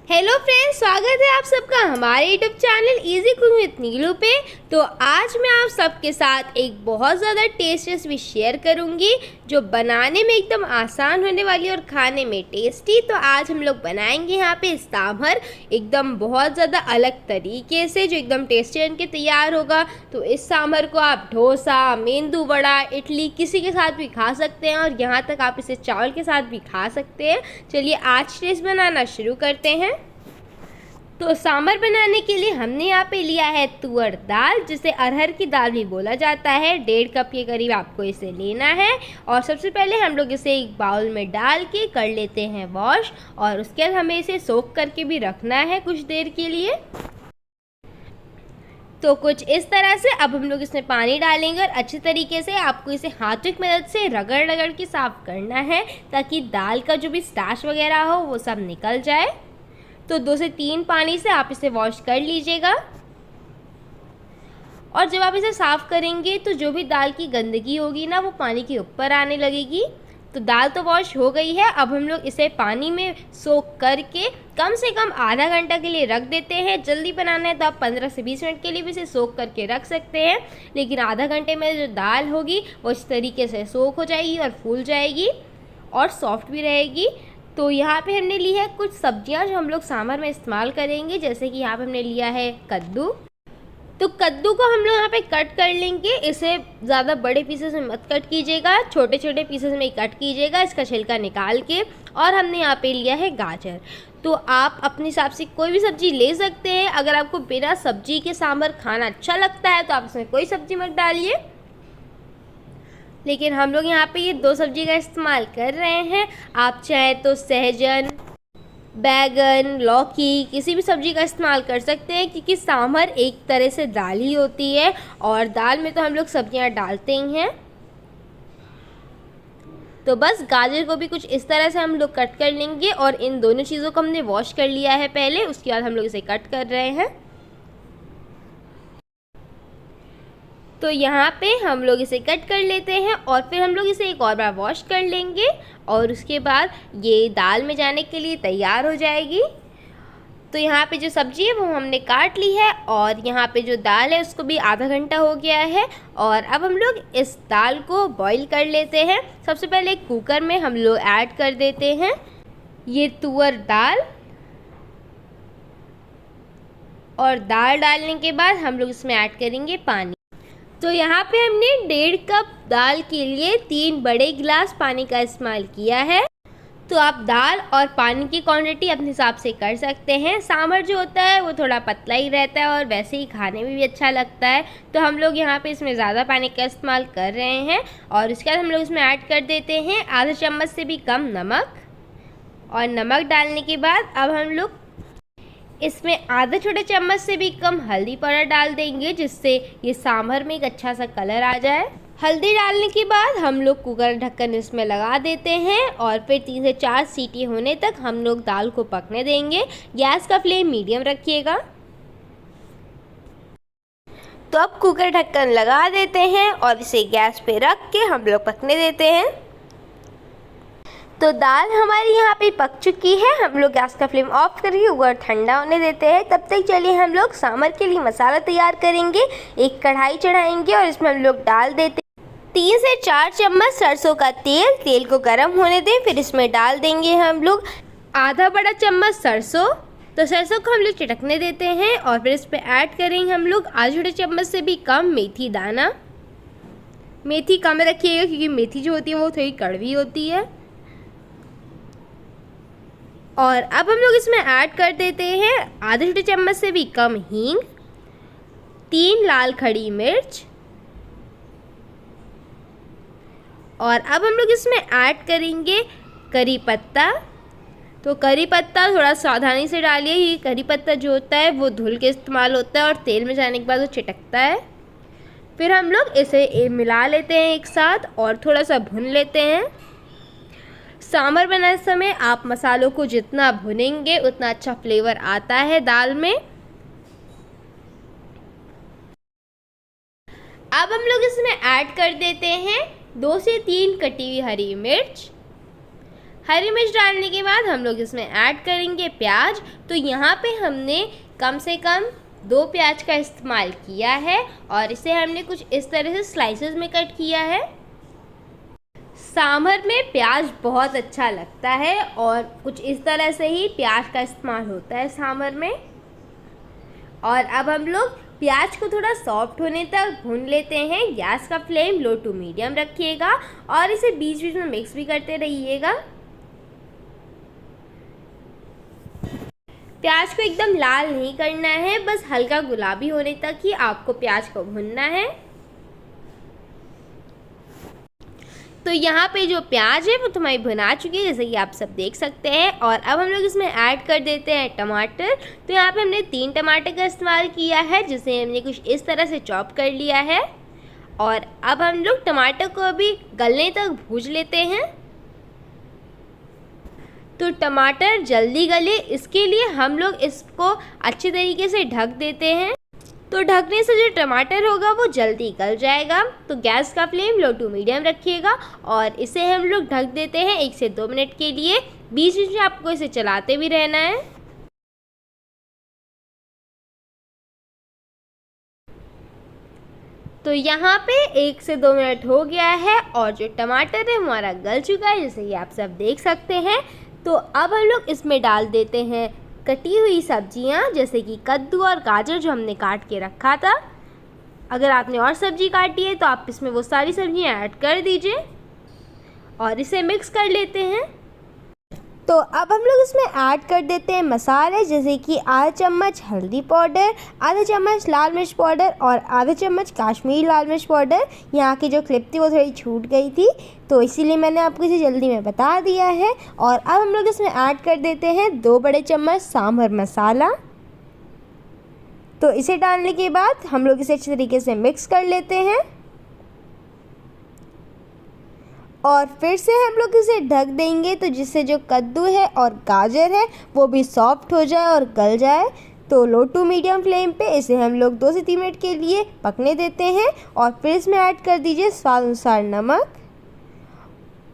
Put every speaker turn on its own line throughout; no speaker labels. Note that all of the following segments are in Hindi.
हेलो फ्रेंड्स, स्वागत है आप सबका हमारे YouTube channel easy cooking with Neelu पे। तो आज मैं आप सबके साथ एक बहुत ज़्यादा टेस्टी रेसिपी शेयर करूंगी जो बनाने में एकदम आसान होने वाली और खाने में टेस्टी। तो आज हम लोग बनाएंगे यहाँ पे सांभर एकदम बहुत ज़्यादा अलग तरीके से, जो एकदम टेस्टी बन के तैयार होगा। तो इस सांभर को आप डोसा, मेंदू वड़ा, इडली किसी के साथ भी खा सकते हैं और यहाँ तक आप इसे चावल के साथ भी खा सकते हैं। चलिए आज टेस्ट बनाना शुरू करते हैं। तो सांभर बनाने के लिए हमने यहाँ पे लिया है तुअर दाल, जिसे अरहर की दाल भी बोला जाता है। 1.5 कप के करीब आपको इसे लेना है और सबसे पहले हम लोग इसे एक बाउल में डाल के कर लेते हैं वॉश, और उसके बाद हमें इसे सोक करके भी रखना है कुछ देर के लिए। तो कुछ इस तरह से अब हम लोग इसमें पानी डालेंगे और अच्छे तरीके से आपको इसे हाथों की मदद से रगड़ रगड़ के साफ़ करना है, ताकि दाल का जो भी स्टार्च वगैरह हो वो सब निकल जाए। तो 2 से 3 पानी से आप इसे वॉश कर लीजिएगा। और जब आप इसे साफ़ करेंगे तो जो भी दाल की गंदगी होगी ना, वो पानी के ऊपर आने लगेगी। तो दाल तो वॉश हो गई है, अब हम लोग इसे पानी में सोक करके कम से कम आधा घंटा के लिए रख देते हैं। जल्दी बनाना है तो आप 15 से 20 मिनट के लिए भी इसे सोक करके रख सकते हैं, लेकिन आधा घंटे में जो दाल होगी वो इस तरीके से सोक हो जाएगी और फूल जाएगी और सॉफ्ट भी रहेगी। तो यहाँ पे हमने ली है कुछ सब्जियाँ जो हम लोग सांभर में इस्तेमाल करेंगे, जैसे कि यहाँ पे हमने लिया है कद्दू। तो कद्दू को हम लोग यहाँ पे कट कर लेंगे। इसे ज़्यादा बड़े पीसेस में मत कट कीजिएगा, छोटे छोटे पीसेस में ही कट कीजिएगा, इसका छिलका निकाल के। और हमने यहाँ पे लिया है गाजर। तो आप अपने हिसाब से कोई भी सब्ज़ी ले सकते हैं। अगर आपको बिना सब्जी के सांभर खाना अच्छा लगता है तो आप इसमें कोई सब्ज़ी मत डालिए, लेकिन हम लोग यहाँ पे ये 2 सब्जी का इस्तेमाल कर रहे हैं। आप चाहे तो सहजन, बैगन, लौकी किसी भी सब्जी का इस्तेमाल कर सकते हैं, क्योंकि सांभर एक तरह से दाल ही होती है और दाल में तो हम लोग सब्जियाँ डालते ही हैं। तो बस गाजर को भी कुछ इस तरह से हम लोग कट कर लेंगे और इन दोनों चीज़ों को हमने वॉश कर लिया है पहले, उसके बाद हम लोग इसे कट कर रहे हैं। तो यहाँ पे हम लोग इसे कट कर लेते हैं और फिर हम लोग इसे एक और बार वॉश कर लेंगे और उसके बाद ये दाल में जाने के लिए तैयार हो जाएगी। तो यहाँ पे जो सब्ज़ी है वो हमने काट ली है और यहाँ पे जो दाल है उसको भी आधा घंटा हो गया है। और अब हम लोग इस दाल को बॉईल कर लेते हैं। सबसे पहले एक कुकर में हम लोग ऐड कर देते हैं ये तुअर दाल, और दाल डालने के बाद हम लोग इसमें ऐड करेंगे पानी। तो यहाँ पे हमने 1.5 कप दाल के लिए 3 बड़े गिलास पानी का इस्तेमाल किया है। तो आप दाल और पानी की क्वांटिटी अपने हिसाब से कर सकते हैं। सांभर जो होता है वो थोड़ा पतला ही रहता है और वैसे ही खाने में भी अच्छा लगता है। तो हम लोग यहाँ पे इसमें ज़्यादा पानी का इस्तेमाल कर रहे हैं और उसके बाद हम लोग इसमें ऐड कर देते हैं आधा चम्मच से भी कम नमक। और नमक डालने के बाद अब हम लोग इसमें आधा छोटे चम्मच से भी कम हल्दी पाउडर डाल देंगे, जिससे ये सांभर में एक अच्छा सा कलर आ जाए। हल्दी डालने के बाद हम लोग कुकर ढक्कन इसमें लगा देते हैं और फिर 3 से 4 सीटी होने तक हम लोग दाल को पकने देंगे। गैस का फ्लेम मीडियम रखिएगा। तो अब कुकर ढक्कन लगा देते हैं और इसे गैस पे रख के हम लोग पकने देते हैं। तो दाल हमारी यहाँ पे पक चुकी है। हम लोग गैस का फ्लेम ऑफ करके कुकर ठंडा होने देते हैं। तब तक चलिए हम लोग सांभर के लिए मसाला तैयार करेंगे। एक कढ़ाई चढ़ाएंगे और इसमें हम लोग डाल देते 3 से 4 चम्मच सरसों का तेल। तेल को गर्म होने दें, फिर इसमें डाल देंगे हम लोग आधा बड़ा चम्मच सरसों। तो सरसों को हम लोग चटकने देते हैं और फिर इस पर ऐड करेंगे हम लोग आधे छोटे चम्मच से भी कम मेथी दाना। मेथी कम रखिएगा क्योंकि मेथी जो होती है वो थोड़ी कड़वी होती है। और अब हम लोग इसमें ऐड कर देते हैं आधे छोटे चम्मच से भी कम हींग, 3 लाल खड़ी मिर्च, और अब हम लोग इसमें ऐड करेंगे करी पत्ता। तो करी पत्ता थोड़ा सावधानी से डालिए, ये करी पत्ता जो होता है वो धुल के इस्तेमाल होता है और तेल में जाने के बाद वो चिटकता है। फिर हम लोग इसे मिला लेते हैं एक साथ और थोड़ा सा भून लेते हैं। सांभर बनाते समय आप मसालों को जितना भुनेंगे उतना अच्छा फ्लेवर आता है दाल में। अब हम लोग इसमें ऐड कर देते हैं 2 से 3 कटी हुई हरी मिर्च। हरी मिर्च डालने के बाद हम लोग इसमें ऐड करेंगे प्याज। तो यहाँ पे हमने कम से कम 2 प्याज का इस्तेमाल किया है और इसे हमने कुछ इस तरह से स्लाइसेस में कट किया है। सांभर में प्याज बहुत अच्छा लगता है और कुछ इस तरह से ही प्याज का इस्तेमाल होता है सांभर में। और अब हम लोग प्याज को थोड़ा सॉफ्ट होने तक भून लेते हैं। गैस का फ्लेम लो टू मीडियम रखिएगा और इसे बीच बीच में मिक्स भी करते रहिएगा। प्याज को एकदम लाल नहीं करना है, बस हल्का गुलाबी होने तक ही आपको प्याज को भूनना है। तो यहाँ पे जो प्याज है वो तुम्हारी भुना चुकी है, जैसे कि आप सब देख सकते हैं। और अब हम लोग इसमें ऐड कर देते हैं टमाटर। तो यहाँ पे हमने 3 टमाटर का इस्तेमाल किया है, जिसे हमने कुछ इस तरह से चॉप कर लिया है। और अब हम लोग टमाटर को अभी गलने तक भून लेते हैं। तो टमाटर जल्दी गले, इसके लिए हम लोग इसको अच्छे तरीके से ढक देते हैं। तो ढकने से जो टमाटर होगा वो जल्दी गल जाएगा। तो गैस का फ्लेम लो टू मीडियम रखिएगा और इसे हम लोग ढक देते हैं 1 से 2 मिनट के लिए। बीच बीच में आपको इसे चलाते भी रहना है। तो यहाँ पे 1 से 2 मिनट हो गया है और जो टमाटर है हमारा गल चुका है, जैसे कि आप सब देख सकते हैं। तो अब हम लोग इसमें डाल देते हैं कटी हुई सब्जियां, जैसे कि कद्दू और गाजर जो हमने काट के रखा था। अगर आपने और सब्जी काटी है तो आप इसमें वो सारी सब्जियां ऐड कर दीजिए और इसे मिक्स कर लेते हैं। तो अब हम लोग इसमें ऐड कर देते हैं मसाले, जैसे कि आधा चम्मच हल्दी पाउडर, आधा चम्मच लाल मिर्च पाउडर और आधा चम्मच कश्मीरी लाल मिर्च पाउडर। यहाँ की जो क्लिप थी वो थोड़ी छूट गई थी, तो इसीलिए मैंने आपको इसे जल्दी में बता दिया है। और अब हम लोग इसमें ऐड कर देते हैं 2 बड़े चम्मच सांभर मसाला। तो इसे डालने के बाद हम लोग इसे अच्छे तरीके से मिक्स कर लेते हैं और फिर से हम लोग इसे ढक देंगे, तो जिससे जो कद्दू है और गाजर है वो भी सॉफ्ट हो जाए और गल जाए। तो लो टू मीडियम फ्लेम पे इसे हम लोग 2 से 3 मिनट के लिए पकने देते हैं और फिर इसमें ऐड कर दीजिए स्वाद अनुसार नमक।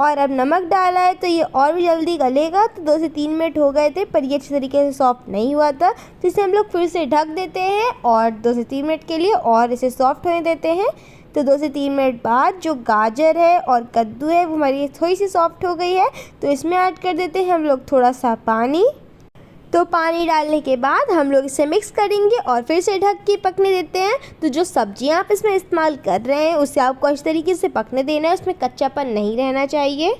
और अब नमक डाला है तो ये और भी जल्दी गलेगा। तो 2 से 3 मिनट हो गए थे पर ये अच्छे तरीके से सॉफ्ट नहीं हुआ था, तो इसे हम लोग फिर से ढक देते हैं और 2 से 3 मिनट के लिए और इसे सॉफ्ट होने देते हैं। तो 2 से 3 मिनट बाद जो गाजर है और कद्दू है वो हमारी थोड़ी सी सॉफ्ट हो गई है, तो इसमें ऐड कर देते हैं हम लोग थोड़ा सा पानी। तो पानी डालने के बाद हम लोग इसे मिक्स करेंगे और फिर से ढक के पकने देते हैं। तो जो सब्जियां आप इसमें इस्तेमाल कर रहे हैं उसे आपको अच्छे तरीके से पकने देना है, उसमें कच्चापन नहीं रहना चाहिए।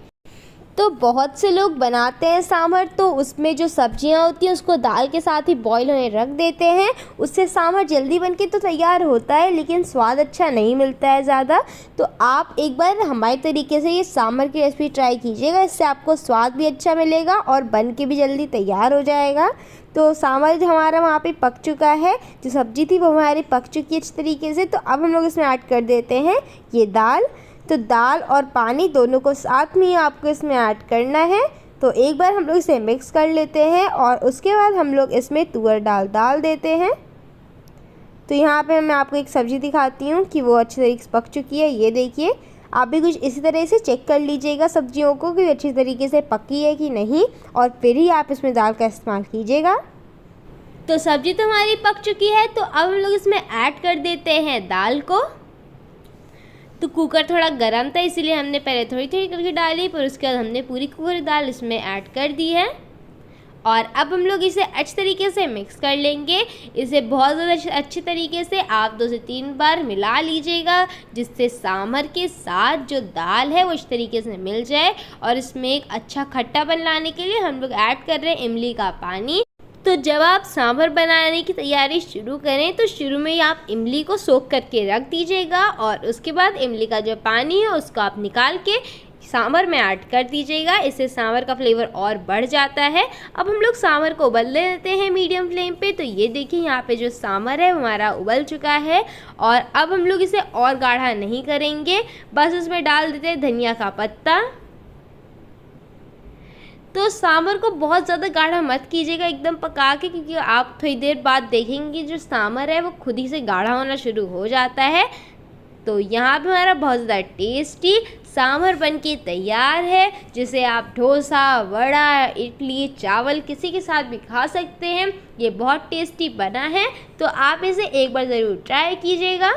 तो बहुत से लोग बनाते हैं सांभर, तो उसमें जो सब्जियां होती हैं उसको दाल के साथ ही बॉईल होने रख देते हैं। उससे सांभर जल्दी बनके तो तैयार होता है लेकिन स्वाद अच्छा नहीं मिलता है ज़्यादा। तो आप एक बार हमारे तरीके से ये सांभर की रेसिपी ट्राई कीजिएगा, इससे आपको स्वाद भी अच्छा मिलेगा और बन के भी जल्दी तैयार हो जाएगा। तो सांभर जो हमारा वहाँ पे पक चुका है, जो सब्ज़ी थी वो हमारी पक चुकी है अच्छी तरीके से। तो अब हम लोग इसमें ऐड कर देते हैं ये दाल। तो दाल और पानी दोनों को साथ में ही आपको इसमें ऐड करना है। तो एक बार हम लोग इसे मिक्स कर लेते हैं और उसके बाद हम लोग इसमें तुअर दाल डाल देते हैं। तो यहाँ पे मैं आपको एक सब्ज़ी दिखाती हूँ कि वो अच्छी तरीके से पक चुकी है। ये देखिए, आप भी कुछ इसी तरह से चेक कर लीजिएगा सब्जियों को कि अच्छी तरीके से पकी है कि नहीं, और फिर ही आप इसमें दाल का इस्तेमाल कीजिएगा। तो सब्ज़ी तो हमारी पक चुकी है, तो अब हम लोग इसमें ऐड कर देते हैं दाल को। तो कुकर थोड़ा गर्म था इसीलिए हमने पहले थोड़ी थोड़ी करके डाली, पर उसके बाद हमने पूरी कुकर दाल इसमें ऐड कर दी है। और अब हम लोग इसे अच्छे तरीके से मिक्स कर लेंगे। इसे बहुत ज़्यादा अच्छे तरीके से आप 2 से 3 बार मिला लीजिएगा, जिससे सांभर के साथ जो दाल है वो इस तरीके से मिल जाए। और इसमें एक अच्छा खट्टापन लाने के लिए हम लोग ऐड कर रहे हैं इमली का पानी। तो जब आप सांभर बनाने की तैयारी शुरू करें तो शुरू में ही आप इमली को सोख करके रख दीजिएगा और उसके बाद इमली का जो पानी है उसको आप निकाल के सांभर में ऐड कर दीजिएगा। इससे सांभर का फ्लेवर और बढ़ जाता है। अब हम लोग सांभर को उबलने देते हैं मीडियम फ्लेम पे। तो ये देखिए, यहाँ पे जो सांभर है हमारा उबल चुका है और अब हम लोग इसे और गाढ़ा नहीं करेंगे, बस इसमें डाल देते हैं धनिया का पत्ता। तो सांभर को बहुत ज़्यादा गाढ़ा मत कीजिएगा एकदम पका के, क्योंकि आप थोड़ी देर बाद देखेंगे जो सांभर है वो खुद ही से गाढ़ा होना शुरू हो जाता है। तो यहाँ पे हमारा बहुत ज़्यादा टेस्टी सांभर बनके तैयार है, जिसे आप डोसा, वड़ा, इडली, चावल किसी के साथ भी खा सकते हैं। ये बहुत टेस्टी बना है, तो आप इसे एक बार ज़रूर ट्राई कीजिएगा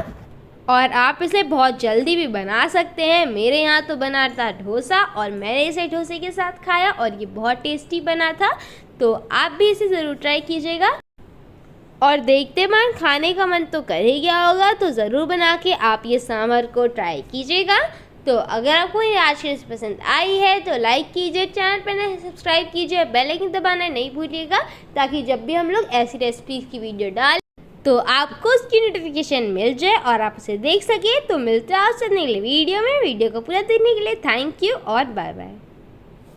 और आप इसे बहुत जल्दी भी बना सकते हैं। मेरे यहाँ तो बना था डोसा और मैंने इसे डोसे के साथ खाया और ये बहुत टेस्टी बना था, तो आप भी इसे ज़रूर ट्राई कीजिएगा। और देखते मन खाने का मन तो कर ही गया होगा, तो ज़रूर बना के आप ये सांभर को ट्राई कीजिएगा। तो अगर आपको ये आज की रेसिपी पसंद आई है तो लाइक कीजिए, चैनल पर नए सब्सक्राइब कीजिए, बेल आइकन दबाना नहीं भूलिएगा, ताकि जब भी हम लोग ऐसी रेसिपीज़ की वीडियो डालें तो आपको उसकी नोटिफिकेशन मिल जाए और आप उसे देख सके। तो मिलते हैं आपसे अगले वीडियो में। वीडियो को पूरा देखने के लिए थैंक यू और बाय बाय।